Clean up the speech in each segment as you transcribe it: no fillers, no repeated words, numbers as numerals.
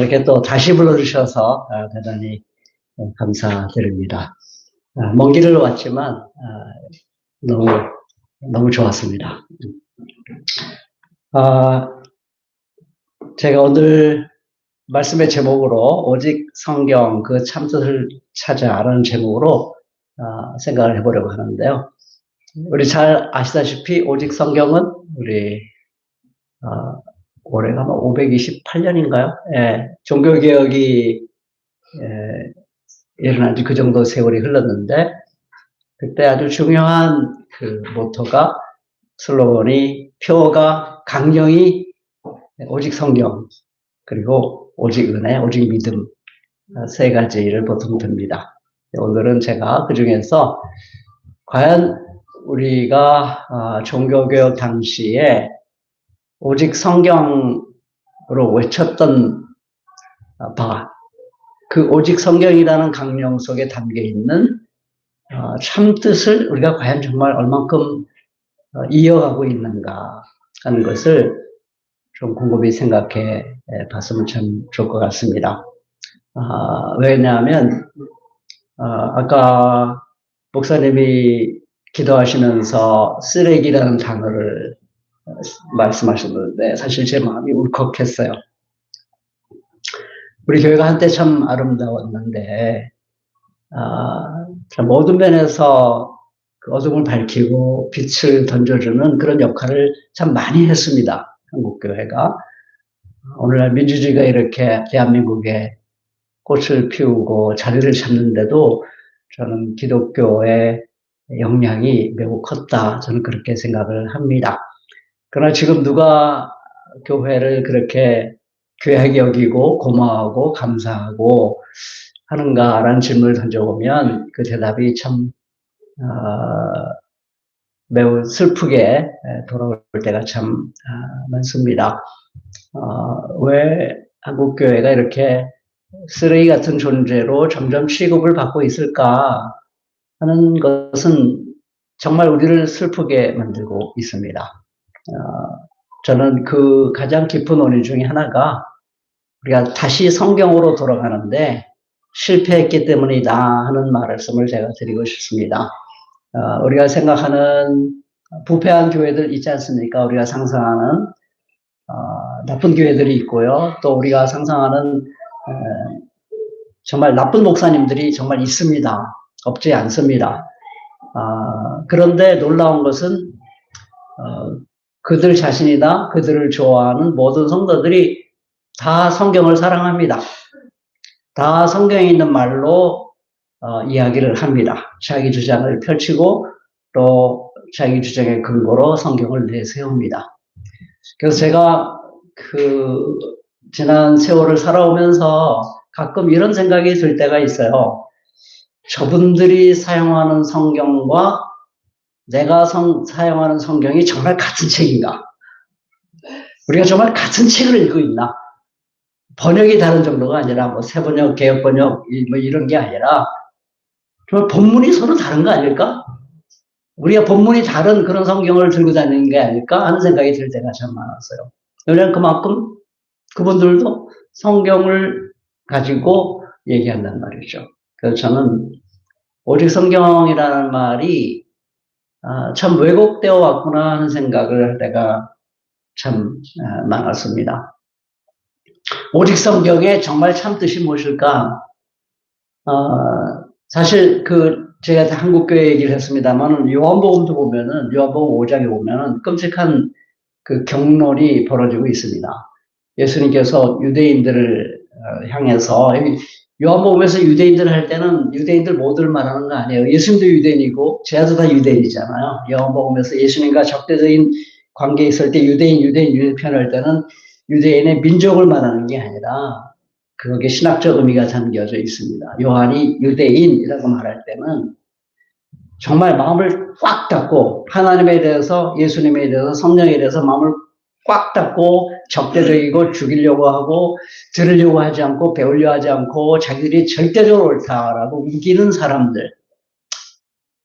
이렇게 또 다시 불러주셔서 대단히 감사드립니다. 먼 길을 왔지만 너무 너무 좋았습니다. 제가 오늘 말씀의 제목으로 오직 성경 그 참뜻을 찾아라는 제목으로 생각을 해보려고 하는데요. 우리 잘 아시다시피 오직 성경은 우리 올해가 528년인가요? 예, 종교개혁이 일어난 지 그 정도 세월이 흘렀는데 그때 아주 중요한 그 모토가 슬로건이 표어가 강령이 오직 성경 그리고 오직 은혜, 오직 믿음 세 가지를 보통 듭니다. 오늘은 제가 그 중에서 과연 우리가 종교개혁 당시에 오직 성경으로 외쳤던 그 오직 성경이라는 강령 속에 담겨 있는 참뜻을 우리가 과연 정말 얼만큼 이어가고 있는가 하는 것을 좀 곰곰이 생각해 봤으면 참 좋을 것 같습니다. 왜냐하면 아까 목사님이 기도하시면서 쓰레기라는 단어를 말씀하셨는데 사실 제 마음이 울컥했어요. 우리 교회가 한때 참 아름다웠는데 모든 면에서 그 어둠을 밝히고 빛을 던져주는 그런 역할을 참 많이 했습니다. 한국교회가. 오늘날 민주주의가 이렇게 대한민국에 꽃을 피우고 자리를 잡는데도 저는 기독교의 영향이 매우 컸다. 저는 그렇게 생각을 합니다. 그러나 지금 누가 교회를 그렇게 귀하게 여기고 고마워하고 감사하고 하는가라는 질문을 던져보면 그 대답이 참 매우 슬프게 돌아올 때가 참 많습니다. 왜 한국교회가 이렇게 쓰레기 같은 존재로 점점 취급을 받고 있을까 하는 것은 정말 우리를 슬프게 만들고 있습니다. 저는 그 가장 깊은 원인 중에 하나가 우리가 다시 성경으로 돌아가는데 실패했기 때문이다 하는 말씀을 제가 드리고 싶습니다. 우리가 생각하는 부패한 교회들 있지 않습니까? 우리가 상상하는 나쁜 교회들이 있고요. 또 우리가 상상하는 정말 나쁜 목사님들이 정말 있습니다. 없지 않습니다. 그런데 놀라운 것은 그들 자신이나 그들을 좋아하는 모든 성도들이 다 성경을 사랑합니다. 다 성경에 있는 말로 이야기를 합니다. 자기 주장을 펼치고 또 자기 주장의 근거로 성경을 내세웁니다. 그래서 제가 지난 세월을 살아오면서 가끔 이런 생각이 들 때가 있어요. 저분들이 사용하는 성경과 내가 사용하는 성경이 정말 같은 책인가? 우리가 정말 같은 책을 읽고 있나? 번역이 다른 정도가 아니라 새번역, 개역번역 이런 게 아니라 정말 본문이 서로 다른 거 아닐까? 우리가 본문이 다른 그런 성경을 들고 다니는 게 아닐까 하는 생각이 들 때가 참 많았어요. 왜냐하면 그만큼 그분들도 성경을 가지고 얘기한단 말이죠. 그래서 저는 오직 성경이라는 말이 참 왜곡되어 왔구나 하는 생각을 할 때가 참 많았습니다. 오직 성경의 정말 참뜻이 무엇일까? 사실 제가 한국교회 얘기를 했습니다만 요한복음도 보면은 요한복음 5장에 보면은 끔찍한 그 경론이 벌어지고 있습니다. 예수님께서 유대인들을 향해서 요한복음에서 유대인들 할 때는 유대인들 모두를 말하는 거 아니에요. 예수님도 유대인이고 제아도 다 유대인이잖아요. 요한복음에서 예수님과 적대적인 관계에 있을 때 유대인 표현할 때는 유대인의 민족을 말하는 게 아니라 그게 신학적 의미가 담겨져 있습니다. 요한이 유대인이라고 말할 때는 정말 마음을 꽉 닫고 하나님에 대해서 예수님에 대해서 성령에 대해서 마음을 꽉 닫고 적대적이고 죽이려고 하고 들으려고 하지 않고 배우려 하지 않고 자기들이 절대적으로 옳다라고 우기는 사람들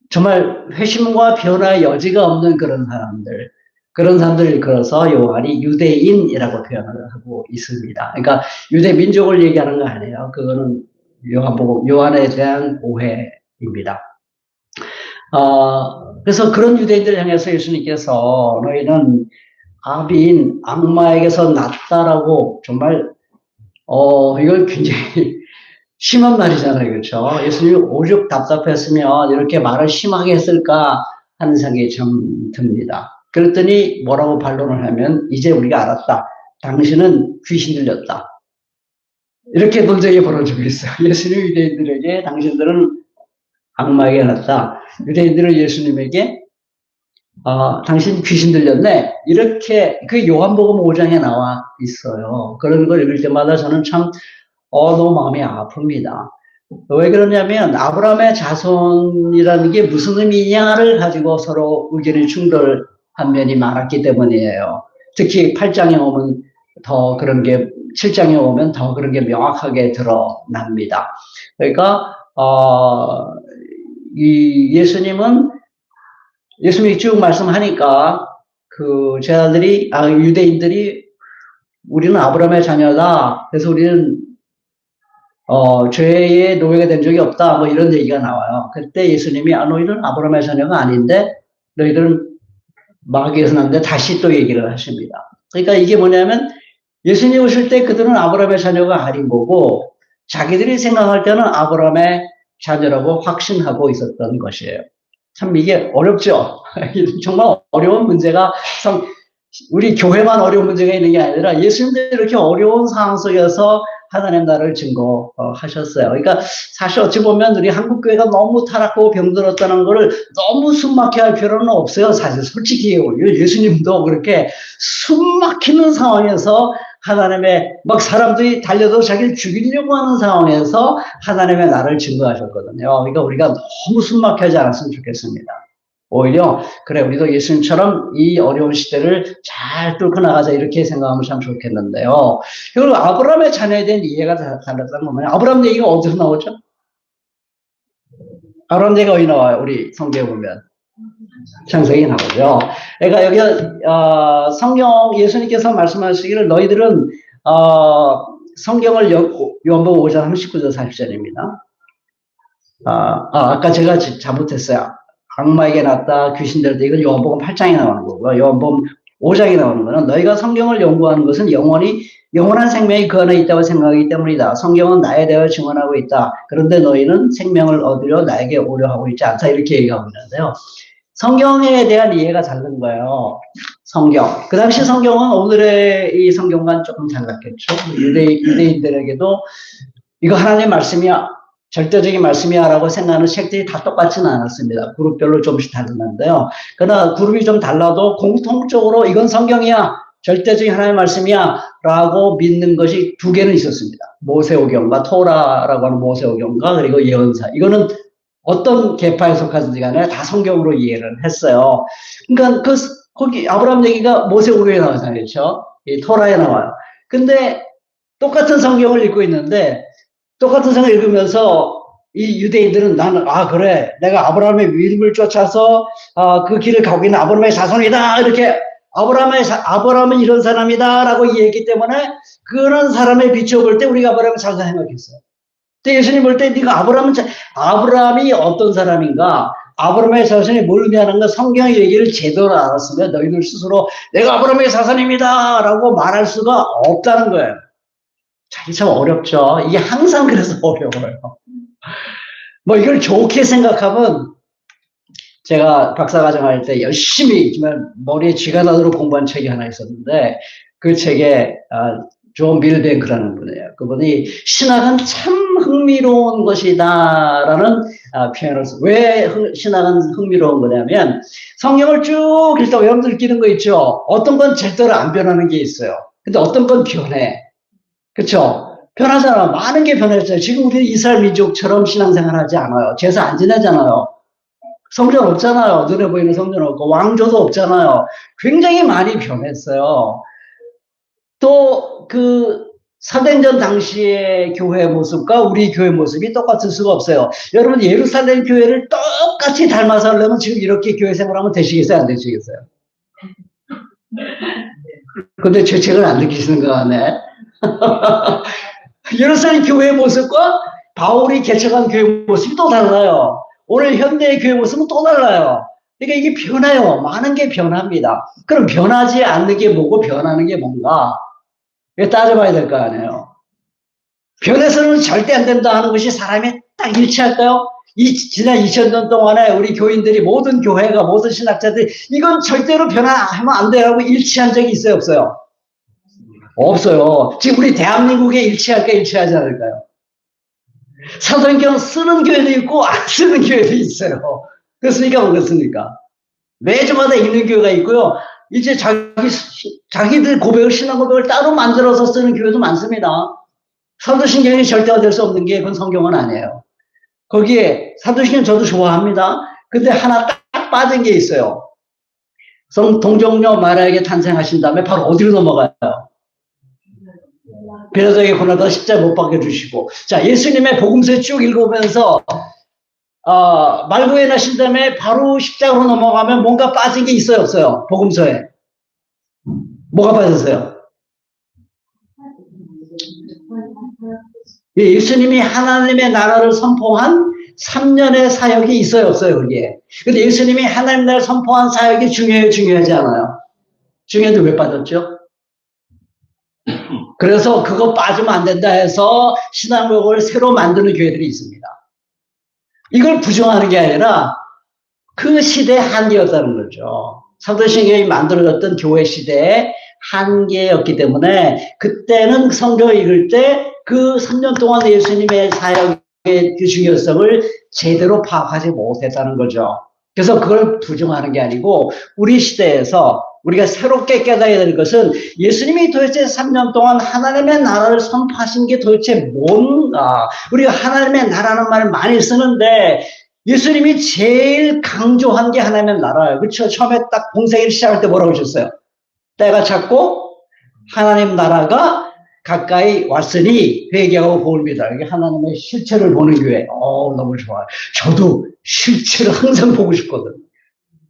정말 회심과 변화의 여지가 없는 그런 사람들 그런 사람들을 일컬어서 요한이 유대인이라고 표현을 하고 있습니다. 그러니까 유대 민족을 얘기하는 거 아니에요. 그거는 요한복음, 요한에 대한 오해입니다. 그래서 그런 유대인들을 향해서 예수님께서 너희는 아비인 악마에게서 났다라고 정말, 이걸 굉장히 심한 말이잖아요. 그렇죠? 예수님이 오죽 답답했으면 이렇게 말을 심하게 했을까 하는 생각이 좀 듭니다. 그랬더니 뭐라고 반론을 하면 이제 우리가 알았다. 당신은 귀신 들렸다. 이렇게 논쟁이 벌어지고 있어요. 예수님 유대인들에게 당신들은 악마에게 났다. 유대인들은 예수님에게 당신 귀신 들렸네. 이렇게 그 요한복음 5장에 나와 있어요. 그런 걸 읽을 때마다 저는 참 너무 마음이 아픕니다. 왜 그러냐면 아브라함의 자손이라는 게 무슨 의미냐를 가지고 서로 의견이 충돌한 면이 많았기 때문이에요. 특히 8장에 오면 더 그런 게 7장에 오면 더 그런 게 명확하게 드러납니다. 그러니까 이 예수님이 쭉 말씀하니까 그 제자들이 유대인들이 우리는 아브라함의 자녀다. 그래서 우리는 죄의 노예가 된 적이 없다. 뭐 이런 얘기가 나와요. 그때 예수님이 너희는 아브라함의 자녀가 아닌데 너희들은 마귀에서 났는데 다시 또 얘기를 하십니다. 그러니까 이게 뭐냐면 예수님 오실 때 그들은 아브라함의 자녀가 아닌 거고 자기들이 생각할 때는 아브라함의 자녀라고 확신하고 있었던 것이에요. 참 이게 어렵죠. 정말 어려운 문제가 우리 교회만 어려운 문제가 있는 게 아니라 예수님도 이렇게 어려운 상황 속에서 하나님 나라를 증거하셨어요. 그러니까 사실 어찌 보면 우리 한국교회가 너무 타락하고 병들었다는 거를 너무 숨막혀 할 필요는 없어요. 사실 솔직히 예수님도 그렇게 숨막히는 상황에서 하나님의 막 사람들이 달려도 자기를 죽이려고 하는 상황에서 하나님의 나라를 증거하셨거든요. 그러니까 우리가 너무 숨막히지 않았으면 좋겠습니다. 오히려 그래 우리도 예수님처럼 이 어려운 시대를 잘 뚫고 나가자 이렇게 생각하면 참 좋겠는데요. 그리고 아브라함의 자녀에 대한 이해가 달랐다는 거면 아브라함 얘기가 어디서 나오죠? 아브라함 얘기가 어디 나와요? 우리 성경에 보면 창세기 나오죠. 그러니까 여기가 성경 예수님께서 말씀하시기를 너희들은 성경을 요한복음 5장 39절 40절입니다. 아까 제가 잘못했어요. 악마에게 났다, 귀신 들렸다. 이건 요한복음 8장에 나오는 거고요. 요한복음 5장에 나오는 거는 너희가 성경을 연구하는 것은 영원한 생명이 그 안에 있다고 생각하기 때문이다. 성경은 나에 대하여 증언하고 있다. 그런데 너희는 생명을 얻으려 나에게 오려 하고 있지 않다. 이렇게 얘기하고 있는데요. 성경에 대한 이해가 다른 거예요. 성경. 그 당시 성경은 오늘의 이 성경과는 조금 달랐겠죠. 유대인들에게도 이거 하나님의 말씀이야. 절대적인 말씀이야 라고 생각하는 책들이 다 똑같지는 않았습니다. 그룹별로 조금씩 다르는데요. 그러나 그룹이 좀 달라도 공통적으로 이건 성경이야. 절대적인 하나님의 말씀이야 라고 믿는 것이 두 개는 있었습니다. 모세오경과 토라라고 하는 모세오경과 그리고 예언서. 이거는 어떤 계파에 속하든지 간에 다 성경으로 이해를 했어요. 그러니까 거기 아브라함 얘기가 모세오경에 나오잖아요. 그렇죠? 이 토라에 나와요. 근데 똑같은 성경을 읽고 있는데 똑같은 성경을 읽으면서 이 유대인들은 나는 그래 내가 아브라함의 믿음을 쫓아서 그 길을 가고 있는 아브라함의 자손이다 이렇게 아브라함은 이런 사람이다라고 얘기했기 때문에 그런 사람에 비춰볼 때 우리가 아브라함을 잘 생각했어요. 근데 예수님 볼 때 네가 아브라함이 어떤 사람인가 아브라함의 자손이 뭘 의미하는가 성경의 얘기를 제대로 알았으면 너희들 스스로 내가 아브라함의 자손입니다 라고 말할 수가 없다는 거예요. 참 어렵죠. 이게 항상 그래서 어려워요. 뭐 이걸 좋게 생각하면 제가 박사과정 할 때 열심히 정말 머리에 쥐가 나도록 공부한 책이 하나 있었는데 그 책에 존 밀뱅크라는 분이에요. 그분이 신학은 참 흥미로운 것이다라는 표현을 써요. 왜 신학은 흥미로운 거냐면 성경을 쭉 읽다 여러분들 느끼는 거 있죠. 어떤 건 절대로 안 변하는 게 있어요. 근데 어떤 건 변해. 그렇죠? 변하잖아. 많은 게 변했어요. 지금 우리 이스라엘 민족처럼 신앙생활 하지 않아요. 제사 안 지내잖아요. 성전 없잖아요. 눈에 보이는 성전 없고 왕조도 없잖아요. 굉장히 많이 변했어요. 또 그 사도행전 당시의 교회 모습과 우리 교회 모습이 똑같을 수가 없어요. 여러분 예루살렘 교회를 똑같이 닮아서 하려면 지금 이렇게 교회 생활하면 되시겠어요? 안 되시겠어요? 근데 죄책을 안 느끼시는 거 같네. 예루살렘 교회의 모습과 바울이 개척한 교회 모습이 또 달라요. 오늘 현대의 교회 모습은 또 달라요. 그러니까 이게 변해요. 많은 게 변합니다. 그럼 변하지 않는 게 뭐고 변하는 게 뭔가? 이거 따져봐야 될 거 아니에요. 변해서는 절대 안 된다 하는 것이 사람이 딱 일치할까요? 지난 2000년 동안에 우리 교인들이 모든 교회가 모든 신학자들이 이건 절대로 변화하면 안 돼라고 일치한 적이 있어요, 없어요? 없어요. 지금 우리 대한민국에 일치할까 일치하지 않을까요? 사도행전 쓰는 교회도 있고 안 쓰는 교회도 있어요. 그렇습니까? 그렇습니까? 매주마다 있는 교회가 있고요. 이제 자기들 고백을, 신앙 고백을 따로 만들어서 쓰는 교회도 많습니다. 사도신경이 절대화될 수 없는 게 그건 성경은 아니에요. 거기에 사도신경 저도 좋아합니다. 근데 하나 딱 빠진 게 있어요. 동정녀 마리아에게 탄생하신 다음에 바로 어디로 넘어가요? 베드로에게 고난받아 십자가 못 박혀 주시고, 자, 예수님의 복음서 쭉 읽어보면서 말구에 나신 다음에 바로 십자가로 넘어가면 뭔가 빠진 게 있어요, 없어요? 복음서에 뭐가 빠졌어요? 예수님이 하나님의 나라를 선포한 3년의 사역이 있어요, 없어요, 거기에? 근데 예수님이 하나님 나라를 선포한 사역이 중요해요, 중요하지 않아요? 중요한데 왜 빠졌죠? 그래서 그거 빠지면 안 된다 해서 신앙복을 새로 만드는 교회들이 있습니다. 이걸 부정하는 게 아니라 그 시대의 한계였다는 거죠. 사도신경이 만들어졌던 교회 시대의 한계였기 때문에 그때는 성경을 읽을 때 그 3년 동안 예수님의 사역의 그 중요성을 제대로 파악하지 못했다는 거죠. 그래서 그걸 부정하는 게 아니고 우리 시대에서 우리가 새롭게 깨달아야 될 것은 예수님이 도대체 3년 동안 하나님의 나라를 선포하신 게 도대체 뭔가. 우리가 하나님의 나라는 말을 많이 쓰는데 예수님이 제일 강조한 게 하나님의 나라예요. 그렇죠? 처음에 딱 공생일 시작할 때 뭐라고 하셨어요? 때가 찼고 하나님 나라가 가까이 왔으니 회개하고 복을 비다. 이게 하나님의 실체를 보는 교회. 너무 좋아요. 저도 실체를 항상 보고 싶거든요.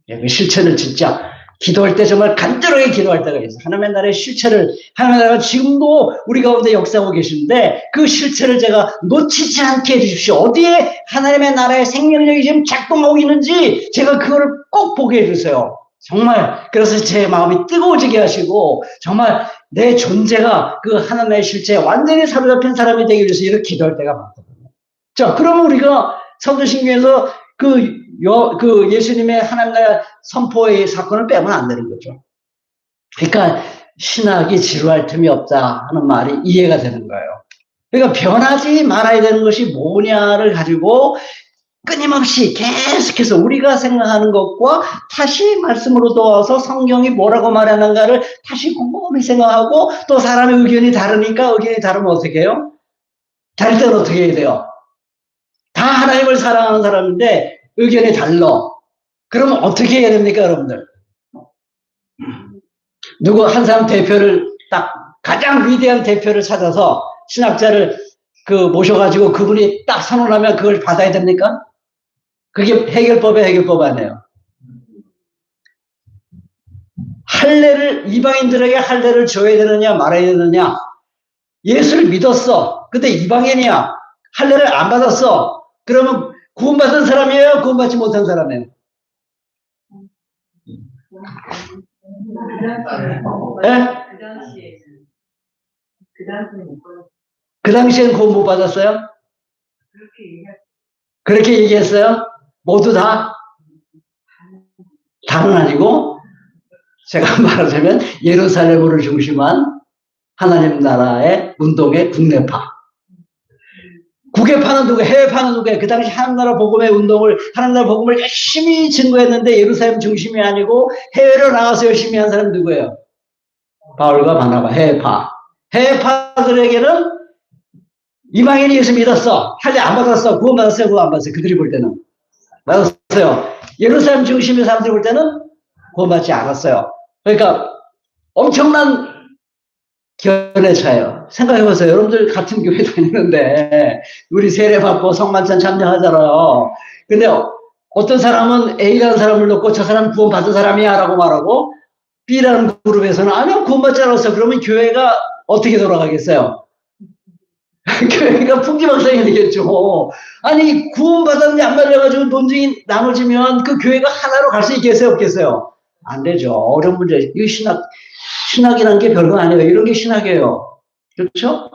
그 실체를 진짜 기도할 때 정말 간절하게 기도할 때가 있어요. 하나님의 나라의 실체를, 하나님의 나라가 지금도 우리 가운데 역사하고 계신데 그 실체를 제가 놓치지 않게 해주십시오. 어디에 하나님의 나라의 생명력이 지금 작동하고 있는지 제가 그거를 꼭 보게 해주세요. 정말 그래서 제 마음이 뜨거워지게 하시고 정말 내 존재가 그 하나님의 실체에 완전히 사로잡힌 사람이 되기 위해서 이렇게 기도할 때가 많거든요. 자, 그러면 우리가 사도신경에서 그 예수님의 하나님 나라 선포의 사건을 빼면 안 되는 거죠. 그러니까 신학이 지루할 틈이 없다 하는 말이 이해가 되는 거예요. 그러니까 변하지 말아야 되는 것이 뭐냐를 가지고 끊임없이 계속해서 우리가 생각하는 것과 다시 말씀으로 도와서 성경이 뭐라고 말하는가를 다시 곰곰이 생각하고 또 사람의 의견이 다르니까 의견이 다르면 어떻게 해요? 다를 때는 어떻게 해야 돼요? 다 하나님을 사랑하는 사람인데 의견이 달라. 그러면 어떻게 해야 됩니까, 여러분들? 누구 한 사람 대표를 딱 가장 위대한 대표를 찾아서 신학자를 모셔가지고 그분이 딱 선언하면 그걸 받아야 됩니까? 그게 해결법의 해결법 아니에요. 이방인들에게 할례를 줘야 되느냐 말아야 되느냐. 예수를 믿었어. 근데 이방인이야. 할례를 안 받았어. 그러면 구원받은 사람이에요? 구원받지 못한 사람이에요? 네? 그 당시에는 구원 못 받았어요? 그렇게 얘기했어요? 모두 다? 다는 아니고 제가 말하자면 예루살렘을 중심한 하나님 나라의 운동의 국내파. 국외파는 누구? 해외파는 누구예요? 그 당시 하나님 나라 복음의 운동을, 하나님 나라 복음을 열심히 증거했는데 예루살렘 중심이 아니고 해외로 나가서 열심히 한 사람 누구예요? 바울과 바나바, 해외파. 해외파들에게는 이방인이 예수 믿었어. 할례 안 받았어. 구원 받았어요. 구원 안 받았어요. 그들이 볼 때는. 받았어요. 예루살렘 중심의 사람들이 볼 때는 구원 받지 않았어요. 그러니까 엄청난 견해 차예요. 생각해보세요. 여러분들 같은 교회 다니는데 우리 세례 받고 성만찬 참여하잖아요. 근데 어떤 사람은 A라는 사람을 놓고 저 사람 구원 받은 사람이야 라고 말하고 B라는 그룹에서는 아니요, 구원받지 않았어. 그러면 교회가 어떻게 돌아가겠어요? 교회가 풍지박산이 되겠죠. 아니, 구원받았는데 안 말려가지고 논쟁이 나눠지면 그 교회가 하나로 갈 수 있겠어요? 없겠어요? 안 되죠. 어려운 문제. 이거 신학이라는 게 별거 아니에요. 이런 게 신학이에요. 그렇죠?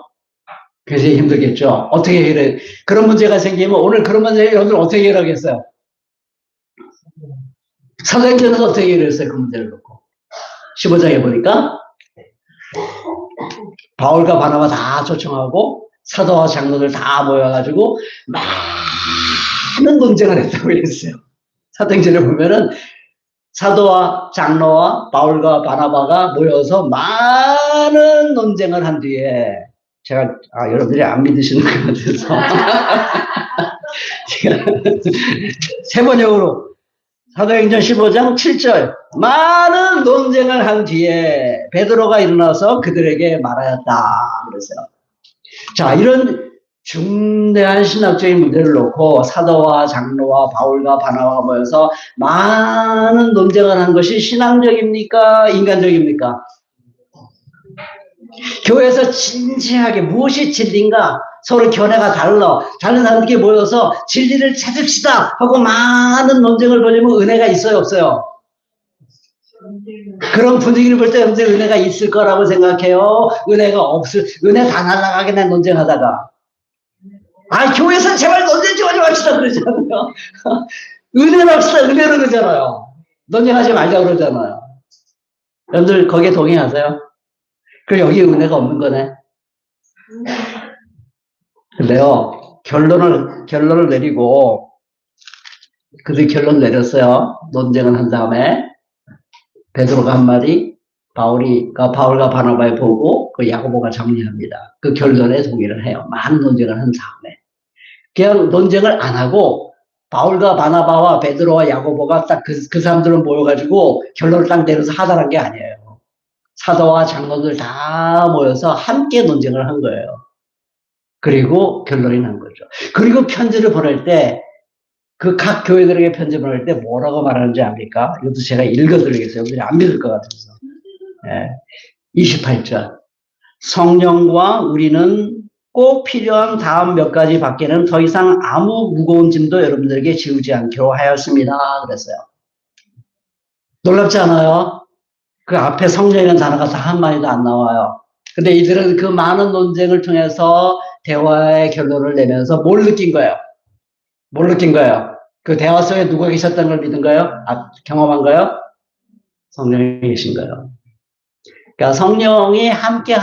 굉장히 힘들겠죠. 어떻게 해결해? 그런 문제가 생기면 오늘 그런 문제 여러분들 어떻게 해결하겠어요? 사도행전에서 어떻게 해결했어요? 그 문제를 놓고. 15장에 보니까 바울과 바나바 다 초청하고 사도와 장로들 다 모여가지고 많은 논쟁을 했다고 했어요. 사도행전에 보면은 사도와 장로와 바울과 바나바가 모여서 많은 논쟁을 한 뒤에 제가 여러분들이 안 믿으시는 것 같아서 제가 세 번역으로 사도행전 15장 7절 많은 논쟁을 한 뒤에 베드로가 일어나서 그들에게 말하였다 그랬어요. 자, 이런 중대한 신학적인 문제를 놓고 사도와 장로와 바울과 바나바가 모여서 많은 논쟁을 한 것이 신앙적입니까? 인간적입니까? 교회에서 진지하게 무엇이 진리인가? 서로 견해가 다른 사람들끼리 모여서 진리를 찾읍시다 하고 많은 논쟁을 벌이면 은혜가 있어요, 없어요? 그런 분위기를 볼 때 은혜가 있을 거라고 생각해요? 은혜가 은혜 다 날아가겠네, 논쟁하다가. 교회에서 제발 논쟁 좀 하지 맙시다 그러잖아요. 은혜로 합시다, 은혜로 그러잖아요. 논쟁하지 말자 그러잖아요. 여러분들 거기에 동의하세요? 그럼 여기 은혜가 없는 거네. 근데요, 결론을 내리고, 그들이 결론 내렸어요. 논쟁을 한 다음에, 베드로가 한마디, 바울과 바나바에 보고, 그 야고보가 정리합니다. 그 결론에 동의를 해요. 많은 논쟁을 한 다음에. 그냥 논쟁을 안 하고, 바울과 바나바와 베드로와 야고보가 딱 그 사람들은 모여가지고 결론을 딱 내려서 하다란 게 아니에요. 사도와 장로들 다 모여서 함께 논쟁을 한 거예요. 그리고 결론이 난 거죠. 그리고 편지를 보낼 때, 그 각 교회들에게 편지 보낼 때 뭐라고 말하는지 압니까? 이것도 제가 읽어드리겠어요. 여러분들이 안 믿을 것 같아서. 28절. 성령과 우리는 꼭 필요한 다음 몇 가지 밖에는 더 이상 아무 무거운 짐도 여러분들에게 지우지 않기로 하였습니다. 그랬어요. 놀랍지 않아요? 그 앞에 성령이라는 단어가 다 한마디도 안 나와요. 근데 이들은 그 많은 논쟁을 통해서 대화의 결론을 내면서 뭘 느낀 거예요? 그 대화 속에 누가 계셨다는 걸 믿은 거예요? 경험한 거예요? 성령이 계신 거예요. 그러니까 성령이 함께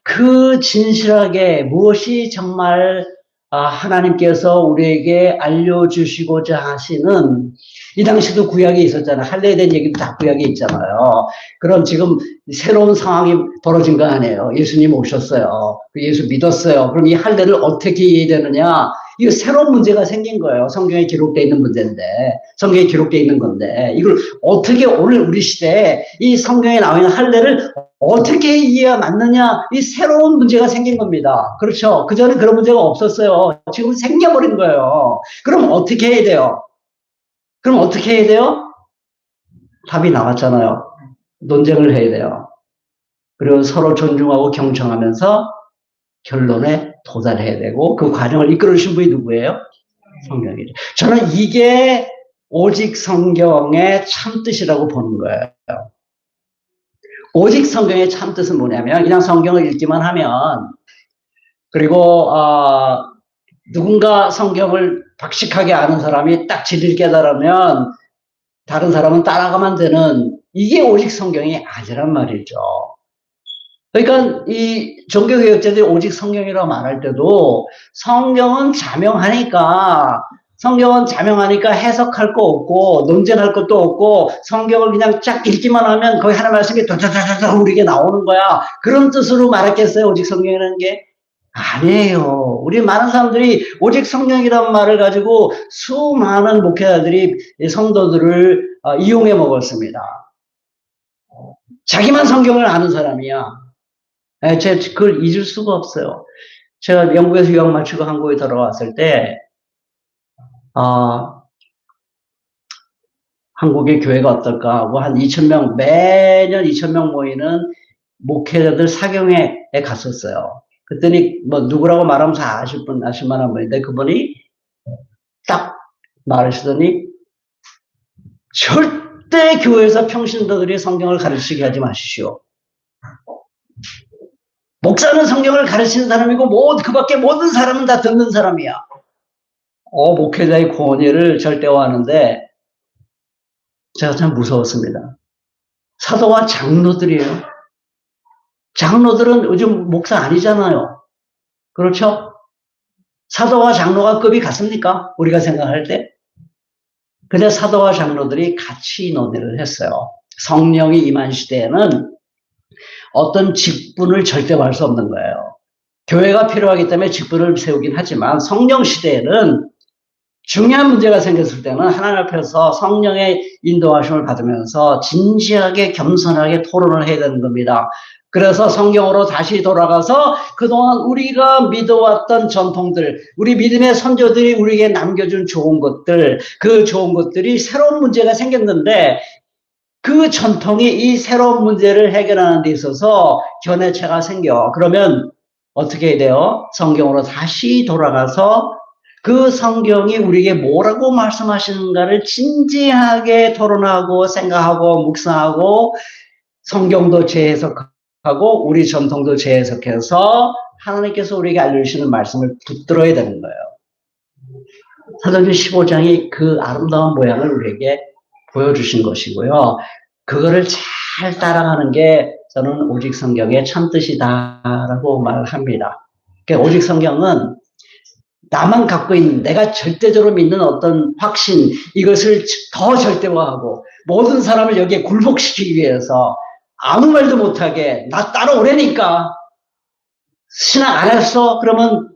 그 진실하게 무엇이 정말 하나님께서 우리에게 알려주시고자 하시는, 이 당시도 구약에 있었잖아요. 할례에 대한 얘기도 다 구약에 있잖아요. 그럼 지금 새로운 상황이 벌어진 거 아니에요. 예수님 오셨어요. 예수 믿었어요. 그럼 이 할례를 어떻게 이해해야 되느냐? 이거 새로운 문제가 생긴 거예요. 성경에 기록되어 있는 문제인데, 성경에 기록되어 있는 건데, 이걸 어떻게 오늘 우리 시대에 이 성경에 나와 있는 할례를 어떻게 이해가 맞느냐, 이 새로운 문제가 생긴 겁니다. 그렇죠? 그전에 그런 문제가 없었어요. 지금 생겨버린 거예요. 그럼 어떻게 해야 돼요? 답이 나왔잖아요. 논쟁을 해야 돼요. 그리고 서로 존중하고 경청하면서 결론에 도달해야 되고, 그 과정을 이끌어주신 분이 누구예요? 성경이죠. 저는 이게 오직 성경의 참뜻이라고 보는 거예요. 오직 성경의 참뜻은 뭐냐면, 그냥 성경을 읽기만 하면, 그리고 누군가 성경을 박식하게 아는 사람이 딱 진리를 깨달으면 다른 사람은 따라가면 되는, 이게 오직 성경이 아니란 말이죠. 그러니까 이 종교개혁자들이 오직 성경이라고 말할 때도 성경은 자명하니까 해석할 거 없고 논쟁할 것도 없고 성경을 그냥 쫙 읽기만 하면 거기 하나 말씀이 다다다다다 우리에게 나오는 거야. 그런 뜻으로 말했겠어요? 오직 성경이라는 게? 아니에요. 우리 많은 사람들이 오직 성경이라는 말을 가지고 수많은 목회자들이 성도들을 이용해 먹었습니다. 자기만 성경을 아는 사람이야. 제가 그걸 잊을 수가 없어요. 제가 영국에서 유학 마치고 한국에 돌아왔을 때, 한국의 교회가 어떨까 하고 한 2,000명, 매년 2,000명 모이는 목회자들 사경회에 갔었어요. 그랬더니 뭐 누구라고 말하면 다 아실 만한 분인데 그분이 딱 말하시더니 절대 교회에서 평신도들이 성경을 가르치게 하지 마십시오. 목사는 성경을 가르치는 사람이고 그 밖에 모든 사람은 다 듣는 사람이야. 목회자의 권위를 절대화하는데 제가 참 무서웠습니다. 사도와 장로들이에요. 장로들은 요즘 목사 아니잖아요. 그렇죠? 사도와 장로가 급이 같습니까? 우리가 생각할 때. 근데 사도와 장로들이 같이 논의를 했어요. 성령이 임한 시대에는 어떤 직분을 절대화할 수 없는 거예요. 교회가 필요하기 때문에 직분을 세우긴 하지만 성령 시대에는 중요한 문제가 생겼을 때는 하나님 앞에서 성령의 인도하심을 받으면서 진지하게 겸손하게 토론을 해야 되는 겁니다. 그래서 성경으로 다시 돌아가서 그동안 우리가 믿어왔던 전통들, 우리 믿음의 선조들이 우리에게 남겨준 좋은 것들, 그 좋은 것들이 새로운 문제가 생겼는데 그 전통이 이 새로운 문제를 해결하는 데 있어서 견해차가 생겨. 그러면 어떻게 해야 돼요? 성경으로 다시 돌아가서 그 성경이 우리에게 뭐라고 말씀하시는가를 진지하게 토론하고 생각하고 묵상하고 성경도 재해석하고 우리 전통도 재해석해서 하나님께서 우리에게 알려주시는 말씀을 붙들어야 되는 거예요. 사도행전 15장이 그 아름다운 모양을 우리에게 보여주신 것이고요. 그거를 잘 따라가는 게 저는 오직 성경의 참뜻이다라고 말합니다. 그러니까 오직 성경은 나만 갖고 있는 내가 절대적으로 믿는 어떤 확신 이것을 더 절대화하고 모든 사람을 여기에 굴복시키기 위해서 아무 말도 못하게 나 따라오라니까 신앙 안 했어? 그러면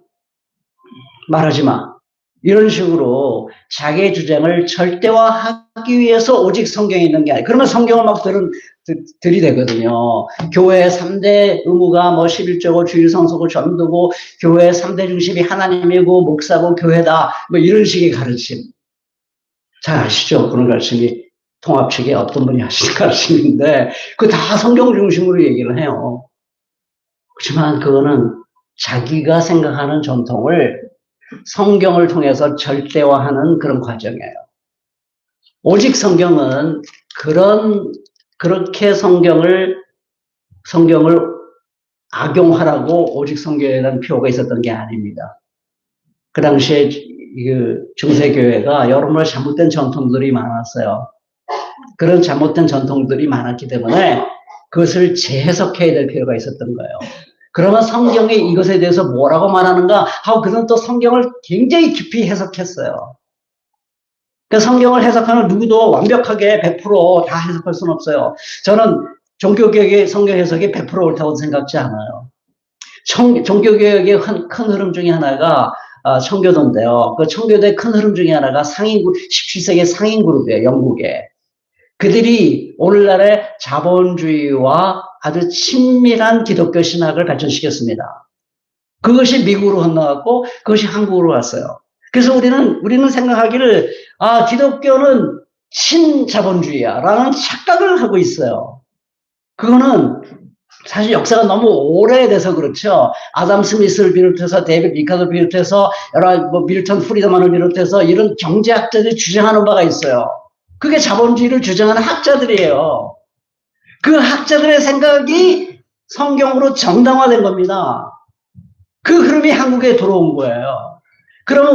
말하지 마. 이런 식으로 자기의 주장을 절대화하기 위해서 오직 성경이 있는 게 아니에요. 그러면 성경을 막 들이대거든요. 교회의 3대 의무가 뭐 11조고 주일 성소고 전도고 교회의 3대 중심이 하나님이고 목사고 교회다. 뭐 이런 식의 가르침. 잘 아시죠? 그런 가르침이 통합 측에 어떤 분이 하시는 가르침인데 그 다 성경 중심으로 얘기를 해요. 그렇지만 그거는 자기가 생각하는 전통을 성경을 통해서 절대화하는 그런 과정이에요. 오직 성경은 그렇게 성경을 악용하라고 오직 성경에 대한 표가 있었던 게 아닙니다. 그 당시에 중세교회가 여러모로 잘못된 전통들이 많았어요. 그런 잘못된 전통들이 많았기 때문에 그것을 재해석해야 될 필요가 있었던 거예요. 그러면 성경이 이것에 대해서 뭐라고 말하는가 하고 그는 또 성경을 굉장히 깊이 해석했어요. 그 성경을 해석하는 누구도 완벽하게 100%다 해석할 수는 없어요. 저는 종교개혁의 성경 해석이 100% 옳다고 생각지 않아요. 종교개혁의 큰 흐름 중에 하나가 청교도인데요. 그 청교도의 큰 흐름 중에 하나가 17세기 상인 그룹이에요. 영국에. 그들이 오늘날의 자본주의와 아주 친밀한 기독교 신학을 발전시켰습니다. 그것이 미국으로 건너갔고 그것이 한국으로 왔어요. 그래서 우리는 생각하기를 기독교는 친자본주의야 라는 착각을 하고 있어요. 그거는 사실 역사가 너무 오래돼서 그렇죠. 아담 스미스를 비롯해서 데이비드 리카드를 비롯해서 밀턴 프리드만을 비롯해서 이런 경제학자들이 주장하는 바가 있어요. 그게 자본주의를 주장하는 학자들이에요. 그 학자들의 생각이 성경으로 정당화된 겁니다. 그 흐름이 한국에 들어온 거예요. 그러면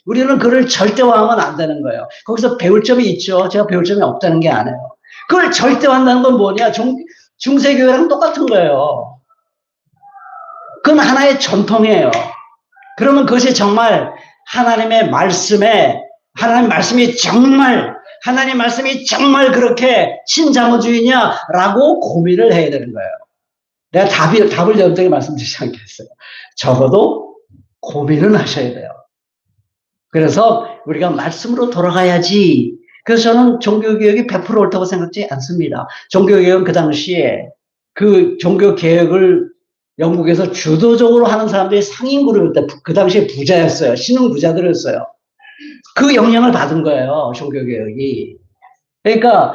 우리는 그걸 절대화하면 안 되는 거예요. 거기서 배울 점이 있죠. 제가 배울 점이 없다는 게 아니에요. 그걸 절대화한다는 건 뭐냐? 중세교회랑 똑같은 거예요. 그건 하나의 전통이에요. 그러면 그것이 정말 하나님 말씀이 정말 그렇게 신자본주의냐라고 고민을 해야 되는 거예요. 내가 답을 여러분에게 말씀드리지 않겠어요. 적어도 고민은 하셔야 돼요. 그래서 우리가 말씀으로 돌아가야지. 그래서 저는 종교개혁이 100% 옳다고 생각지 않습니다. 종교개혁은 그 당시에 그 종교개혁을 영국에서 주도적으로 하는 사람들이 상인 그룹이었다. 그 당시에 부자였어요. 신흥 부자들이었어요. 그 영향을 받은 거예요. 종교개혁이. 그러니까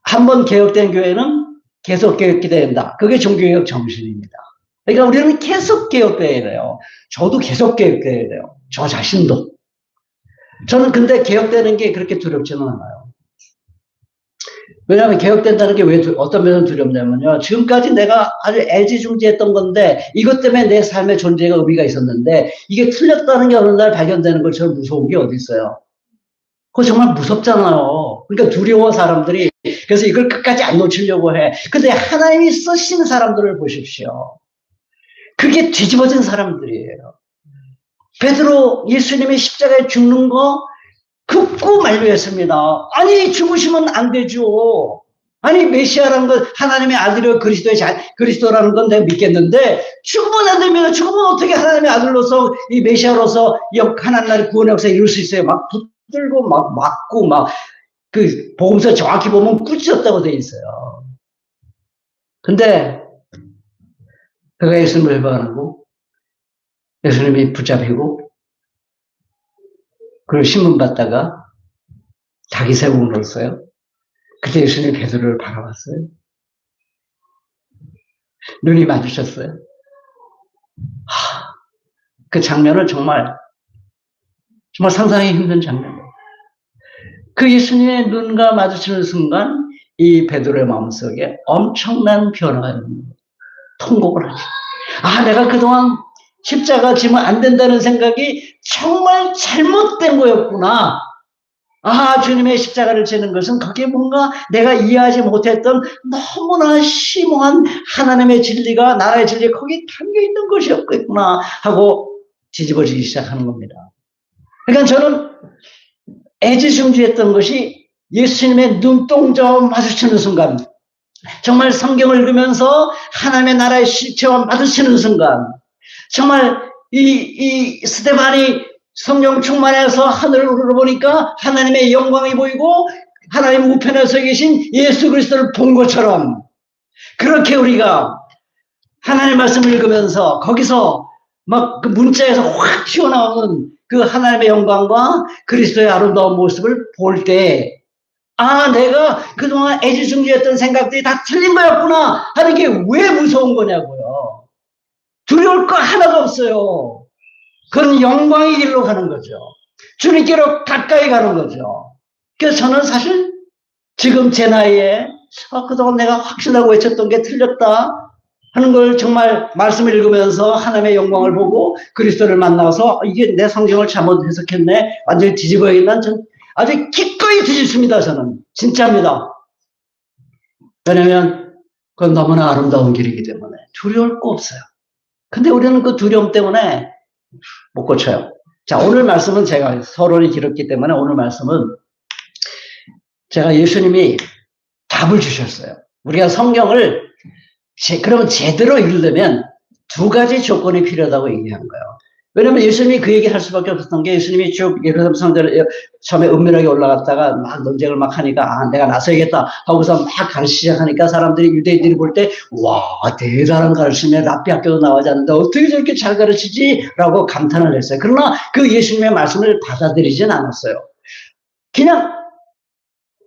한 번 개혁된 교회는 계속 개혁돼야 된다. 그게 종교개혁 정신입니다. 그러니까 우리는 계속 개혁돼야 돼요. 저도 계속 개혁돼야 돼요. 저 자신도. 저는 근데 개혁되는 게 그렇게 두렵지는 않아요. 왜냐하면 개혁된다는 게 왜 어떤 면에서 두렵냐면요. 지금까지 내가 아주 애지중지했던 건데 이것 때문에 내 삶의 존재가 의미가 있었는데 이게 틀렸다는 게 어느 날 발견되는 것처럼 무서운 게 어디 있어요. 그거 정말 무섭잖아요. 그러니까 두려워 사람들이. 그래서 이걸 끝까지 안 놓치려고 해. 근데 하나님이 쓰신 사람들을 보십시오. 그게 뒤집어진 사람들이에요. 베드로 예수님이 십자가에 죽는 거 극구 만류했습니다. 아니 죽으시면 안 되죠. 아니 메시아라는 건 하나님의 아들이요 그리스도라는 건 내가 믿겠는데 죽으면 안 됩니다. 죽으면 어떻게 하나님의 아들로서 이 메시아로서 하나님 나라의 구원의 역사 이룰 수 있어요. 막 붙들고 막 맞고 막 그 복음서 정확히 보면 꾸짖었다고 돼 있어요. 근데 그가 예수님을 회방하고 예수님이 붙잡히고 그걸 신문 받다가 닭이 세우고 넣었어요. 그때 예수님이 베드로를 바라봤어요. 눈이 마주쳤어요. 그 장면을 정말 상상하기 힘든 장면이에요. 그 예수님의 눈과 마주치는 순간 이 베드로의 마음속에 엄청난 변화가 일어납니다. 통곡을 하죠. 아, 내가 그동안 십자가 지면 안 된다는 생각이 정말 잘못된 거였구나. 아, 주님의 십자가를 지는 것은 그게 뭔가 내가 이해하지 못했던 너무나 심오한 하나님의 진리가 나라의 진리가 거기에 담겨있는 것이었겠구나 하고 뒤집어지기 시작하는 겁니다. 그러니까 저는 애지중지했던 것이 예수님의 눈동자와 마주치는 순간, 정말 성경을 읽으면서 하나님의 나라의 실체와 마주치는 순간, 정말 이 스데반이 성령 충만해서 하늘을 우러보니까 하나님의 영광이 보이고 하나님 우편에 서 계신 예수 그리스도를 본 것처럼 그렇게 우리가 하나님의 말씀을 읽으면서 거기서 막 그 문자에서 확 튀어나오는 그 하나님의 영광과 그리스도의 아름다운 모습을 볼 때 아, 내가 그동안 애지중지했던 생각들이 다 틀린 거였구나 하는 게 왜 무서운 거냐고요. 두려울 거 하나도 없어요. 그건 영광의 길로 가는 거죠. 주님께로 가까이 가는 거죠. 그래서 저는 사실 지금 제 나이에 그동안 내가 확신하고 외쳤던 게 틀렸다 하는 걸 정말 말씀을 읽으면서 하나님의 영광을 보고 그리스도를 만나서 이게 내 성경을 잘못 해석했네. 완전히 뒤집어야겠나. 전 아주 기꺼이 뒤집습니다. 저는. 진짜입니다. 왜냐하면 그건 너무나 아름다운 길이기 때문에 두려울 거 없어요. 근데 우리는 그 두려움 때문에 못 고쳐요. 자, 오늘 말씀은 제가 서론이 길었기 때문에 오늘 말씀은 제가 예수님이 답을 주셨어요. 우리가 성경을 그러면 제대로 읽으려면 두 가지 조건이 필요하다고 얘기한 거예요. 왜냐면 예수님이 그 얘기를 할 수밖에 없었던 게 예수님이 쭉 예루살렘 성전을 처음에 은밀하게 올라갔다가 막 논쟁을 막 하니까 아, 내가 나서야겠다 하고서 막 가르치기 시작하니까 사람들이 유대인들이 볼 때 와, 대단한 가르침에 랍비 학교도 나오지 않는데 어떻게 저렇게 잘 가르치지? 라고 감탄을 했어요. 그러나 그 예수님의 말씀을 받아들이진 않았어요. 그냥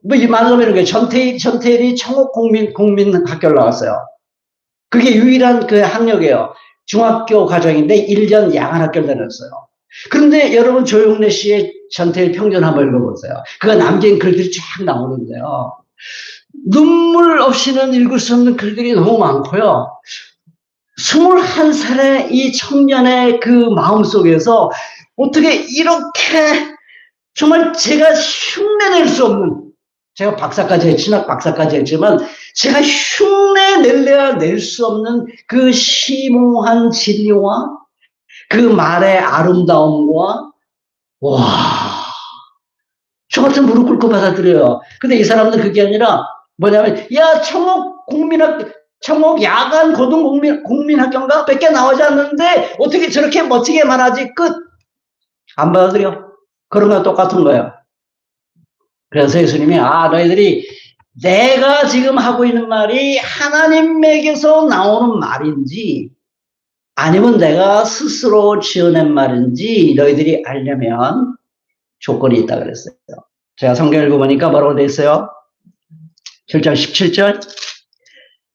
뭐 이 말로 이런 게 전태일이 청옥 국민 학교를 나왔어요. 그게 유일한 그 학력이에요. 중학교 과정인데 1년 야간 학교를 다녔어요. 그런데 여러분 조용래 씨의 전태일 평전 한번 읽어보세요. 그가 남긴 글들이 쫙 나오는데요. 눈물 없이는 읽을 수 없는 글들이 너무 많고요. 21살의 이 청년의 그 마음속에서 어떻게 이렇게 정말 제가 흉내낼 수 없는 제가 진학 박사까지 했지만 제가 흉내 낼래야 낼 수 없는 그 심오한 진리와 그 말의 아름다움과 와, 저 같은 무릎 꿇고 받아들여요. 근데 이 사람은 그게 아니라 뭐냐면 야 청옥 야간 고등 국민학교인가 밖에 나오지 않는데 어떻게 저렇게 멋지게 말하지 끝 안 받아들여. 그런 거 똑같은 거예요. 그래서 예수님이 너희들이 내가 지금 하고 있는 말이 하나님에게서 나오는 말인지 아니면 내가 스스로 지어낸 말인지 너희들이 알려면 조건이 있다 그랬어요. 제가 성경 읽어보니까 뭐라고 돼 있어요? 7장 17절.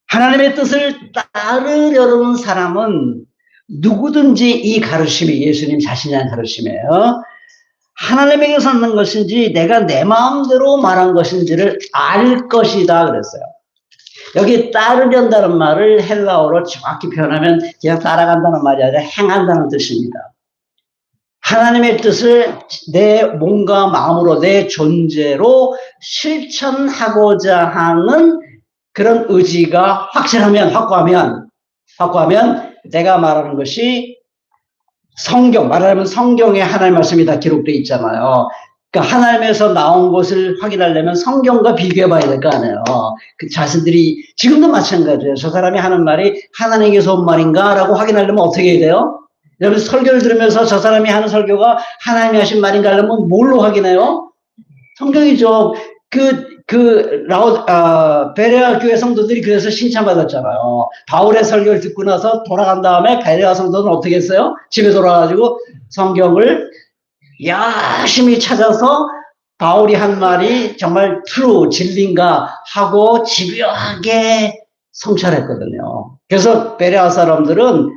하나님의 뜻을 따르려는 사람은 누구든지 이 가르침이 예수님 자신이 한 가르침이에요. 하나님에게서 난 것인지 내가 내 마음대로 말한 것인지를 알 것이다 그랬어요. 여기 따르려다는 말을 헬라어로 정확히 표현하면 그냥 따라간다는 말이 아니라 행한다는 뜻입니다. 하나님의 뜻을 내 몸과 마음으로 내 존재로 실천하고자 하는 그런 의지가 확고하면 내가 말하는 것이 성경, 말하자면 성경에 하나님의 말씀이 다 기록되어 있잖아요. 그러니까 하나님에서 나온 것을 확인하려면 성경과 비교해 봐야 될 거 아니에요. 그 자신들이 지금도 마찬가지예요. 저 사람이 하는 말이 하나님에게서 온 말인가? 라고 확인하려면 어떻게 해야 돼요? 여러분 설교를 들으면서 저 사람이 하는 설교가 하나님이 하신 말인가 하려면 뭘로 확인해요? 성경이죠. 베레아 교회 성도들이 그래서 칭찬받았잖아요. 바울의 설교를 듣고 나서 돌아간 다음에 베레아 성도는 어떻게 했어요? 집에 돌아가가지고 성경을 열심히 찾아서 바울이 한 말이 정말 true, 진리인가 하고 집요하게 성찰했거든요. 그래서 베레아 사람들은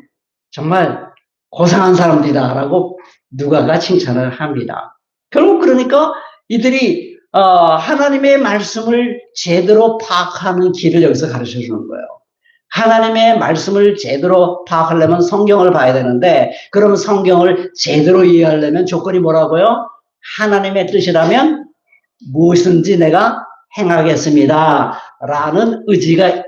정말 고상한 사람들이다라고 누가가 칭찬을 합니다. 결국 그러니까 이들이 하나님의 말씀을 제대로 파악하는 길을 여기서 가르쳐 주는 거예요. 하나님의 말씀을 제대로 파악하려면 성경을 봐야 되는데, 그러면 성경을 제대로 이해하려면 조건이 뭐라고요? 하나님의 뜻이라면 무엇인지 내가 행하겠습니다 라는 의지가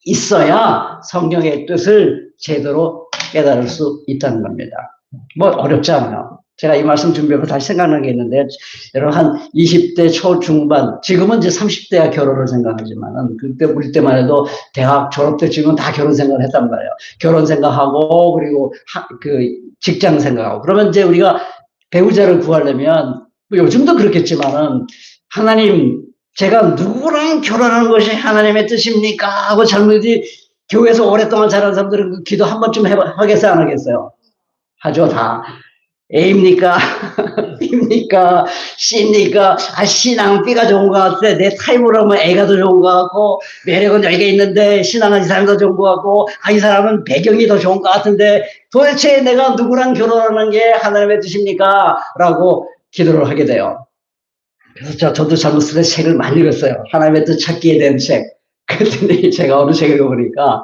있어야 성경의 뜻을 제대로 깨달을 수 있다는 겁니다. 뭐 어렵지 않아요. 제가 이 말씀 준비하고 다시 생각난 게 있는데, 여러분 한 20대 초중반, 지금은 이제 30대야 결혼을 생각하지만은, 그때 우리 때만 해도 대학 졸업 때쯤은 다 결혼 생각을 했단 말이에요. 결혼 생각하고, 그리고 직장 생각하고. 그러면 이제 우리가 배우자를 구하려면, 뭐 요즘도 그렇겠지만은, 하나님, 제가 누구랑 결혼하는 것이 하나님의 뜻입니까? 하고 젊은이들이 교회에서 오랫동안 자란 사람들은 그 기도 한 번쯤 하겠어요, 안 하겠어요? 하죠, 다. A입니까? B입니까? C입니까? C랑 B가 좋은 것 같아. 내 타입으로 하면 A가 더 좋은 것 같고, 매력은 여기가 있는데, 신앙은 이 사람이 더 좋은 것 같고, 이 사람은 배경이 더 좋은 것 같은데, 도대체 내가 누구랑 결혼하는 게 하나님의 뜻입니까? 라고 기도를 하게 돼요. 그래서 저도 젊었을 때 책을 많이 읽었어요. 하나님의 뜻 찾기에 대한 책. 그랬더니 제가 어느 책을 읽어보니까,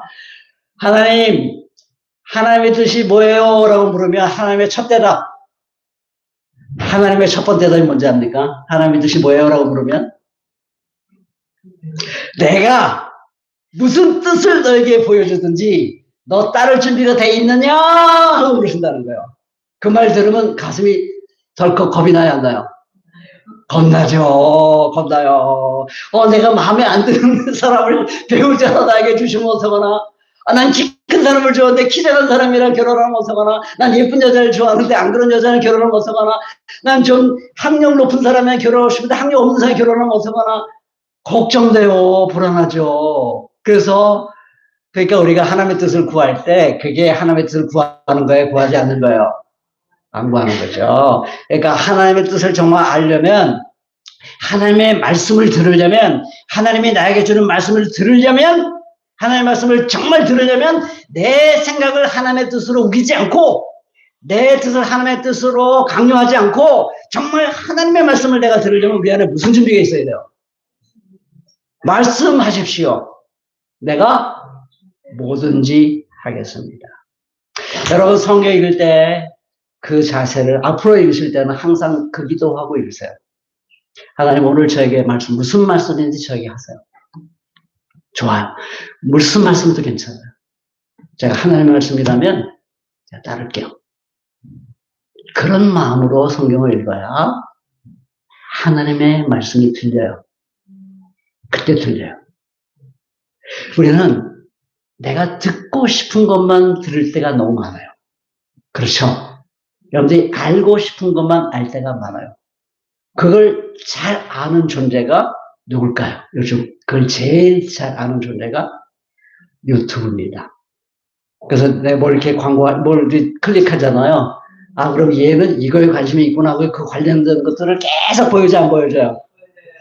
하나님의 뜻이 뭐예요? 라고 물으면 하나님의 첫 대답. 하나님의 첫 번째 대답이 뭔지 압니까? 하나님의 뜻이 뭐예요? 라고 물으면 내가 무슨 뜻을 너에게 보여주든지 너 따를 준비가 돼 있느냐? 하고 물으신다는 거예요. 그 말 들으면 가슴이 덜컥 겁이 나요, 안 나요? 겁나요. 내가 마음에 안 드는 사람을 배우자로 나에게 주시면 어떡하나? 난 키 큰 사람을 좋아하는데 키 작은 사람이랑 결혼하면 어떡하나? 난 예쁜 여자를 좋아하는데 안 그런 여자랑 결혼하면 어떡하나? 난 좀 학력 높은 사람이랑 결혼하고 싶은데 학력 없는 사람이 결혼하면 어떡하나? 걱정돼요. 불안하죠. 그러니까 우리가 하나님의 뜻을 구할 때 그게 하나님의 뜻을 구하는 거예요? 구하지 않는 거예요? 안 구하는 거죠. 그러니까 하나님의 뜻을 정말 알려면, 하나님의 말씀을 들으려면, 하나님이 나에게 주는 말씀을 들으려면, 하나님의 말씀을 정말 들으려면 내 생각을 하나님의 뜻으로 우기지 않고, 내 뜻을 하나님의 뜻으로 강요하지 않고, 정말 하나님의 말씀을 내가 들으려면 우리 안에 무슨 준비가 있어야 돼요? 말씀하십시오. 내가 뭐든지 하겠습니다. 여러분 성경 읽을 때 그 자세를 앞으로 읽으실 때는 항상 그 기도하고 읽으세요. 하나님 오늘 저에게 무슨 말씀인지 저에게 하세요. 좋아요. 무슨 말씀도 괜찮아요. 제가 하나님의 말씀이라면 제가 따를게요. 그런 마음으로 성경을 읽어야 하나님의 말씀이 들려요. 그때 들려요. 우리는 내가 듣고 싶은 것만 들을 때가 너무 많아요. 그렇죠? 여러분들이 알고 싶은 것만 알 때가 많아요. 그걸 잘 아는 존재가 누굴까요? 요즘 그걸 제일 잘 아는 존재가 유튜브입니다. 그래서 내가 뭘 이렇게 뭘 클릭하잖아요. 그럼 얘는 이거에 관심이 있구나 하고 그 관련된 것들을 계속 보여줘, 안 보여줘요?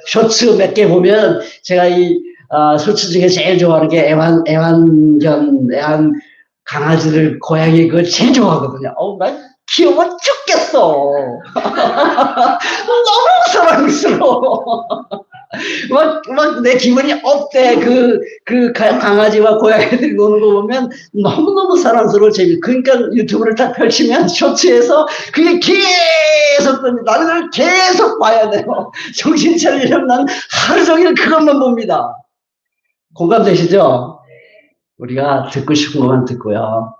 쇼츠 몇 개 보면 제가 쇼츠 중에 제일 좋아하는 게 애완 강아지를 고양이 그걸 제일 좋아하거든요. 난 귀여워 죽겠어. 너무 사랑스러워. 막 내 기분이 업돼. 강아지와 고양이들이 노는 거 보면 너무너무 사랑스러워. 그러니까 유튜브를 딱 펼치면 쇼츠에서 그게 계속 나는 그걸 계속 봐야 돼요. 정신 차리려면 난 하루 종일 그것만 봅니다. 공감되시죠? 우리가 듣고 싶은 것만 듣고요.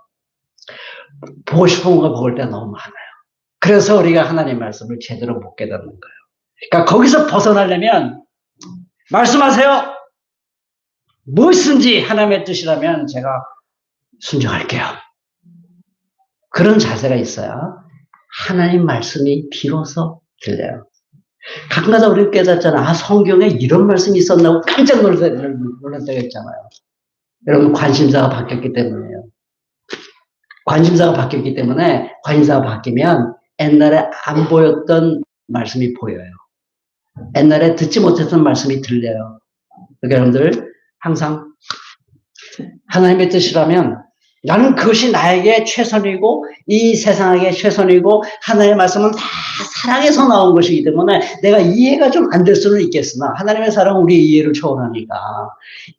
보고 싶은 거 볼 때 너무 많아요. 그래서 우리가 하나님의 말씀을 제대로 못 깨닫는 거예요. 그러니까 거기서 벗어나려면 말씀하세요. 무엇인지 하나님의 뜻이라면 제가 순종할게요. 그런 자세가 있어야 하나님 말씀이 비로소 들려요. 가끔가다 우리 깨닫잖아. 성경에 이런 말씀이 있었나 고 깜짝 놀랄 때가 있잖아요. 여러분 관심사가 바뀌었기 때문이에요. 관심사가 바뀌면 옛날에 안 보였던 말씀이 보여요. 옛날에 듣지 못했던 말씀이 들려요. 그러니까 여러분들 항상 하나님의 뜻이라면 나는 그것이 나에게 최선이고 이 세상에게 최선이고 하나님의 말씀은 다 사랑에서 나온 것이기 때문에 내가 이해가 좀 안 될 수는 있겠으나 하나님의 사랑은 우리의 이해를 초월하니까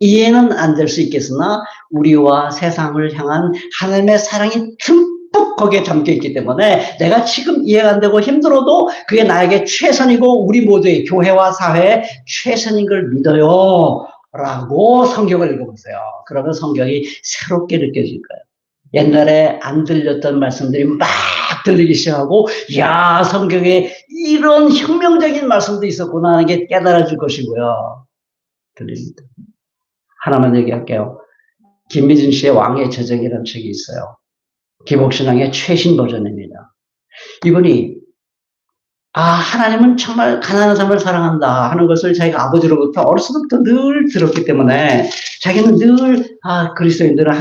이해는 안 될 수 있겠으나 우리와 세상을 향한 하나님의 사랑이 듬뿍 거기에 담겨있기 때문에 내가 지금 이해가 안 되고 힘들어도 그게 나에게 최선이고 우리 모두의 교회와 사회에 최선인 걸 믿어요. 라고 성경을 읽어보세요. 그러면 성경이 새롭게 느껴질 거예요. 옛날에 안 들렸던 말씀들이 막 들리기 시작하고 야 성경에 이런 혁명적인 말씀도 있었구나 하는 게 깨달아질 것이고요. 들립니다. 하나만 얘기할게요. 김미진 씨의 왕의 저정이라는 책이 있어요. 기복신앙의 최신 버전입니다. 이분이 하나님은 정말 가난한 사람을 사랑한다 하는 것을 자기가 아버지로부터 어렸을 때부터 늘 들었기 때문에 자기는 늘 그리스도인들은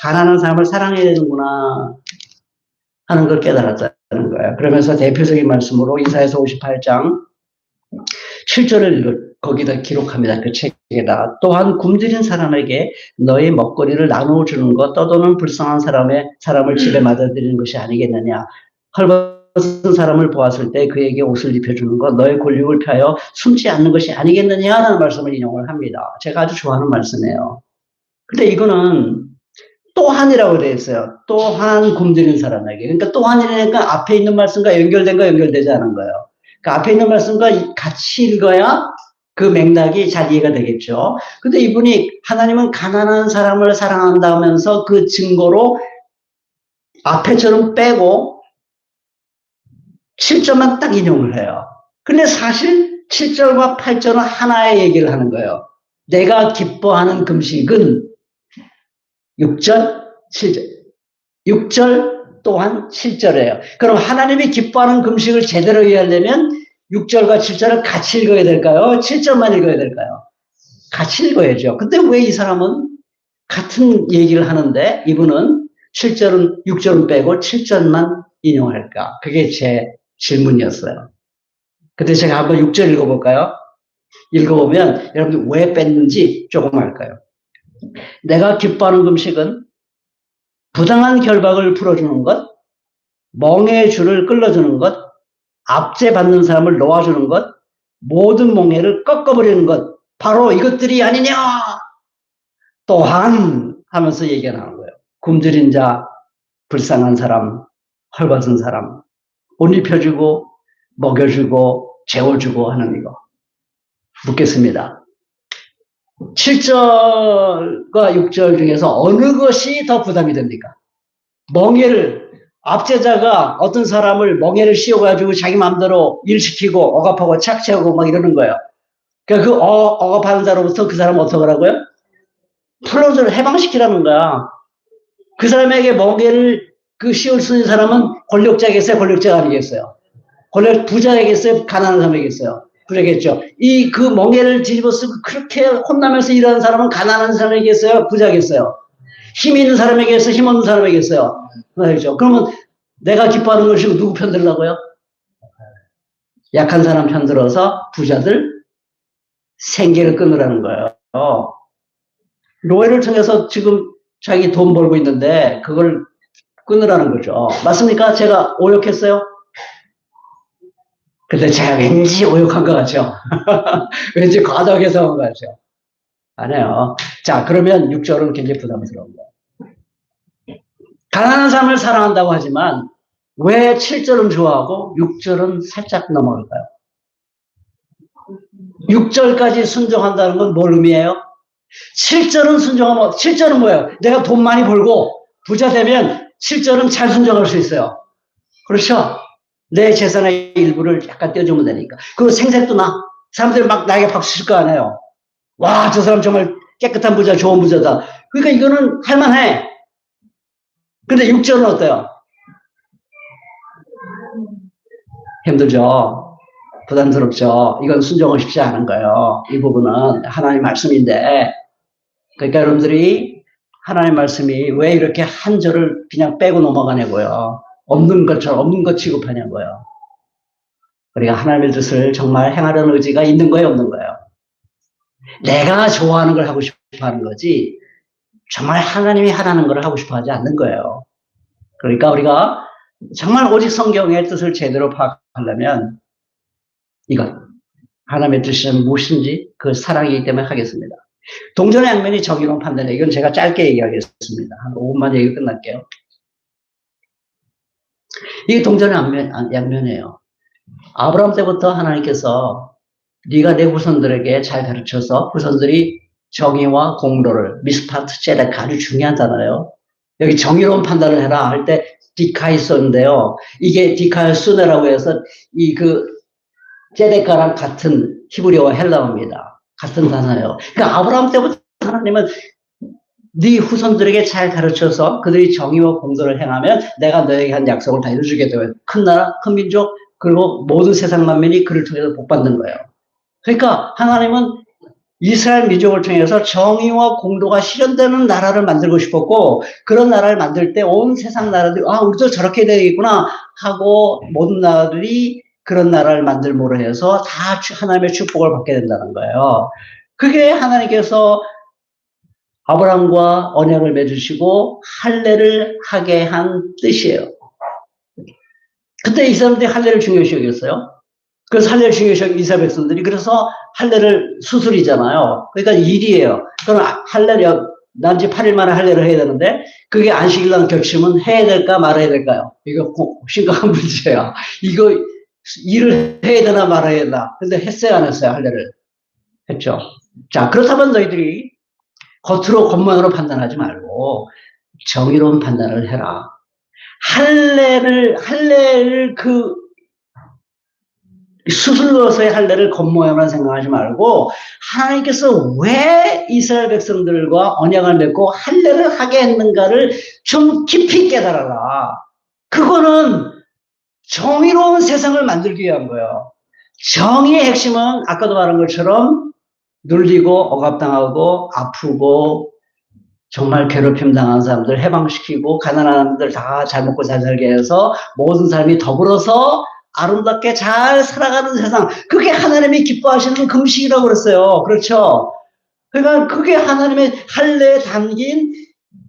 가난한 사람을 사랑해야 되는구나 하는 걸 깨달았다는 거예요. 그러면서 대표적인 말씀으로 이사야서 58장 7절을 거기다 기록합니다. 그 책에다. 또한 굶주린 사람에게 너의 먹거리를 나누어 주는 것, 떠도는 불쌍한 사람을 집에 맞아들이는 것이 아니겠느냐. 헐벗은 사람을 보았을 때 그에게 옷을 입혀주는 것, 너의 골육을 펴여 숨지 않는 것이 아니겠느냐라는 말씀을 인용을 합니다. 제가 아주 좋아하는 말씀이에요. 근데 이거는 또한이라고 되어 있어요. 또한 굶주린 사람에게. 그러니까 또한이니까 앞에 있는 말씀과 연결되지 않은 거예요. 그러니까 앞에 있는 말씀과 같이 읽어야 그 맥락이 잘 이해가 되겠죠. 근데 이분이 하나님은 가난한 사람을 사랑한다면서 그 증거로 앞에처럼 빼고 7절만 딱 인용을 해요. 근데 사실 7절과 8절은 하나의 얘기를 하는 거예요. 내가 기뻐하는 금식은 6절, 7절. 6절 또한 7절이에요. 그럼 하나님이 기뻐하는 금식을 제대로 이해하려면 6절과 7절을 같이 읽어야 될까요? 7절만 읽어야 될까요? 같이 읽어야죠. 근데 왜 이 사람은 같은 얘기를 하는데 이분은 6절은 빼고 7절만 인용할까? 그게 제 질문이었어요. 근데 제가 한번 6절 읽어볼까요? 읽어보면 여러분들 왜 뺐는지 조금 알까요? 내가 기뻐하는 금식은 부당한 결박을 풀어주는 것, 멍해의 줄을 끌어주는 것, 압제받는 사람을 놓아주는 것, 모든 멍해를 꺾어버리는 것, 바로 이것들이 아니냐! 또한 하면서 얘기가 나오는 거예요. 굶주린 자, 불쌍한 사람, 헐벗은 사람, 옷 입혀주고, 먹여주고, 재워주고 하는 이거. 묻겠습니다. 7절과 6절 중에서 어느 것이 더 부담이 됩니까? 압제자가 어떤 사람을 멍해를 씌워가지고 자기 마음대로 일시키고 억압하고 착취하고 막 이러는 거예요. 그러니까 그 억압하는 자로부터 그 사람은 어떻게 하라고요? 풀어줘를 해방시키라는 거야. 그 사람에게 멍해를 씌울 수 있는 사람은 권력자겠어요? 권력자가 아니겠어요? 부자이겠어요? 가난한 사람이겠어요? 그러겠죠. 그 멍해를 뒤집어 쓰고 그렇게 혼나면서 일하는 사람은 가난한 사람이겠어요? 부자겠어요? 힘 있는 사람에게서 힘 없는 사람에게서요. 그렇죠. 그러면 내가 기뻐하는 것이 누구 편 들라고요? 약한 사람 편 들어서 부자들, 생계를 끊으라는 거예요. 노예를 통해서 지금 자기 돈 벌고 있는데 그걸 끊으라는 거죠. 맞습니까? 제가 오역했어요? 근데 제가 왠지 오역한 것 같죠? 왠지 과도하게 해석한 것 같죠? 아니에요. 자, 그러면 6절은 굉장히 부담스러운 거예요. 가난한 삶을 사랑한다고 하지만 왜 7절은 좋아하고 6절은 살짝 넘어갈까요? 6절까지 순종한다는 건 뭘 의미해요? 7절은 순종하면, 7절은 뭐예요? 내가 돈 많이 벌고 부자 되면 7절은 잘 순종할 수 있어요. 그렇죠? 내 재산의 일부를 약간 떼어주면 되니까. 그리고 생색도 나. 사람들이 막 나에게 박수 칠 거 아니에요. 와, 저 사람 정말 깨끗한 부자, 좋은 부자다. 그러니까 이거는 할만해. 근데 6절은 어때요? 힘들죠? 부담스럽죠? 이건 순종은 쉽지 않은 거예요. 이 부분은 하나님 말씀인데, 그러니까 여러분들이 하나님 말씀이 왜 이렇게 한 절을 그냥 빼고 넘어가냐고요. 없는 것처럼 없는 것 취급하냐고요. 우리가 하나님의 뜻을 정말 행하려는 의지가 있는 거예요, 없는 거예요? 내가 좋아하는 걸 하고 싶어 하는 거지, 정말 하나님이 하라는 걸 하고 싶어 하지 않는 거예요. 그러니까 우리가 정말 오직 성경의 뜻을 제대로 파악하려면, 이것, 하나님의 뜻은 무엇인지 그 사랑이기 때문에 하겠습니다. 동전의 양면이 정의로운 판단이에요. 이건 제가 짧게 얘기하겠습니다. 한 5분만 얘기 끝날게요. 이게 동전의 양면이에요. 아브라함 때부터 하나님께서 네가 내 후손들에게 잘 가르쳐서 후손들이 정의와 공로를, 미스파트 제데카, 아주 중요한 단어예요. 여기 정의로운 판단을 해라 할 때 디카이소인데요. 이게 디카이소네라고 해서 제데카랑 같은 히브리어와 헬라어입니다. 같은 단어예요. 그러니까 아브라함 때부터 하나님은 네 후손들에게 잘 가르쳐서 그들이 정의와 공도를 행하면 내가 너에게 한 약속을 다 이루어주겠다고. 큰 나라, 큰 민족, 그리고 모든 세상 만민이 그를 통해서 복받는 거예요. 그러니까 하나님은 이스라엘 민족을 통해서 정의와 공도가 실현되는 나라를 만들고 싶었고, 그런 나라를 만들 때 온 세상 나라들이 우리도 저렇게 되겠구나 하고 모든 나라들이 그런 나라를 만들므로 해서 다 하나님의 축복을 받게 된다는 거예요. 그게 하나님께서 아브라함과 언약을 맺으시고 할례를 하게 한 뜻이에요. 그때 이 사람들이 할례를 중요시 여겼어요. 그래서 할례를 중요시 여긴 이스라엘 백성들이, 그래서 할례를 수술이잖아요. 그러니까 일이에요. 그럼 할례를 난지 8일 만에 할례를 해야 되는데 그게 안식일랑 겹치면 해야 될까 말아야 될까요? 이거 심각한 문제야. 이거 일을 해야 되나 말아야 되나. 근데 했어요, 안 했어요? 할례를 했죠. 자, 그렇다면 너희들이 겉으로 겉모양으로 판단하지 말고 정의로운 판단을 해라. 할례를 수술로서의 할례를 겉모양으로 생각하지 말고 하나님께서 왜 이스라엘 백성들과 언약을 맺고 할례를 하게 했는가를 좀 깊이 깨달아라. 그거는 정의로운 세상을 만들기 위한 거예요. 정의의 핵심은 아까도 말한 것처럼 눌리고 억압당하고 아프고 정말 괴롭힘 당한 사람들 해방시키고 가난한 사람들 다 잘 먹고 잘 살게 해서 모든 사람이 더불어서 아름답게 잘 살아가는 세상, 그게 하나님이 기뻐하시는 금식이라고 그랬어요. 그렇죠? 그러니까 그게 하나님의 할례에 담긴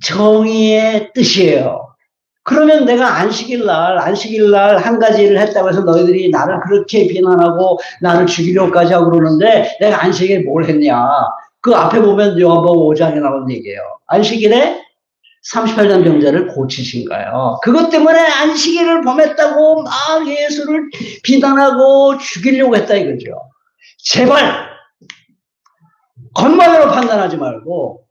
정의의 뜻이에요. 그러면 내가 안식일 날 한 가지 일을 했다고 해서 너희들이 나를 그렇게 비난하고 나를 죽이려고까지 하고 그러는데 내가 안식일에 뭘 했냐? 그 앞에 보면 요한복음 5장에 나온 얘기예요. 안식일에 38년 병자를 고치신 거예요. 그것 때문에 안식일을 범했다고 막 예수를 비난하고 죽이려고 했다 이거죠. 제발 겉만으로 판단하지 말고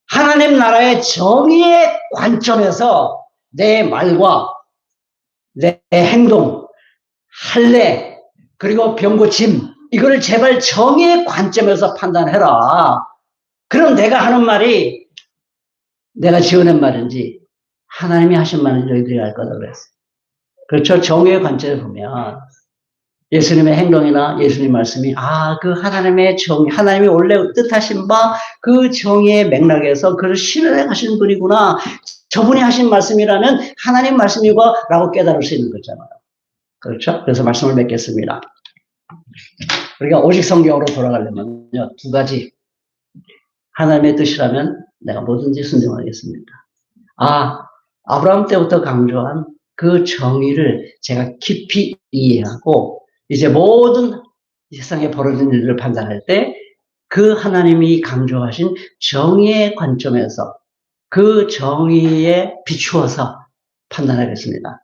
하나님 나라의 정의의 관점에서 내 말과 내 행동, 할례, 그리고 병고침, 이거를 제발 정의의 관점에서 판단해라. 그럼 내가 하는 말이 내가 지어낸 말인지 하나님이 하신 말인지 너희들이 알 거다 그랬어요. 그렇죠? 정의의 관점에서 보면 예수님의 행동이나 예수님 말씀이 그 하나님의 정의, 하나님이 원래 뜻하신 바 그 정의의 맥락에서 그를 실현하신 분이구나. 저분이 하신 말씀이라면 하나님 말씀이고 라고 깨달을 수 있는 거잖아요. 그렇죠? 그래서 말씀을 맺겠습니다. 우리가 오직 성경으로 돌아가려면요, 두 가지. 하나님의 뜻이라면 내가 뭐든지 순종하겠습니다. 아브라함 때부터 강조한 그 정의를 제가 깊이 이해하고, 이제 모든 세상에 벌어진 일을 판단할 때 그 하나님이 강조하신 정의의 관점에서 그 정의에 비추어서 판단하겠습니다.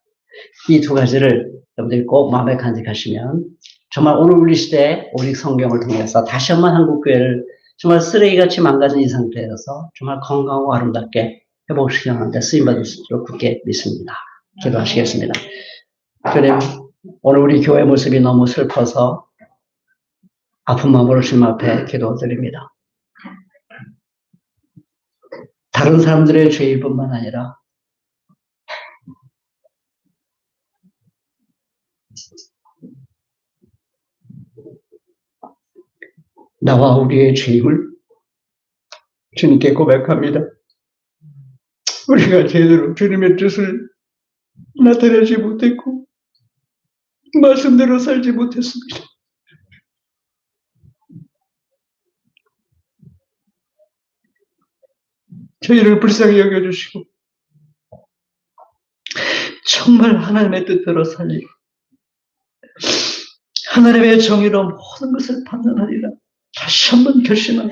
이 두 가지를 여러분들이 꼭 마음에 간직하시면 정말 오늘 우리 시대에 오직 성경을 통해서 다시 한번 한국교회를 정말 쓰레기같이 망가진 이 상태에서 정말 건강하고 아름답게 회복시켜가는데 쓰임받을 수 있도록 굳게 믿습니다. 기도하시겠습니다. 주님, 오늘 우리 교회 모습이 너무 슬퍼서 아픈 마음으로 주님 앞에 기도드립니다. 다른 사람들의 죄일 뿐만 아니라 나와 우리의 죄임을 주님께 고백합니다. 우리가 제대로 주님의 뜻을 나타내지 못했고 말씀대로 살지 못했습니다. 저희를 불쌍히 여겨주시고 정말 하나님의 뜻대로 살리고 하나님의 정의로 모든 것을 판단하리라 다시 한번 결심하고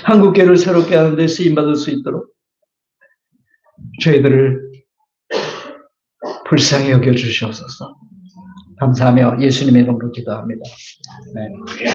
한국교회를 새롭게 하는 데 쓰임받을 수 있도록 저희들을 불쌍히 여겨주시옵소서. 감사하며 예수님의 이름으로 기도합니다. 네.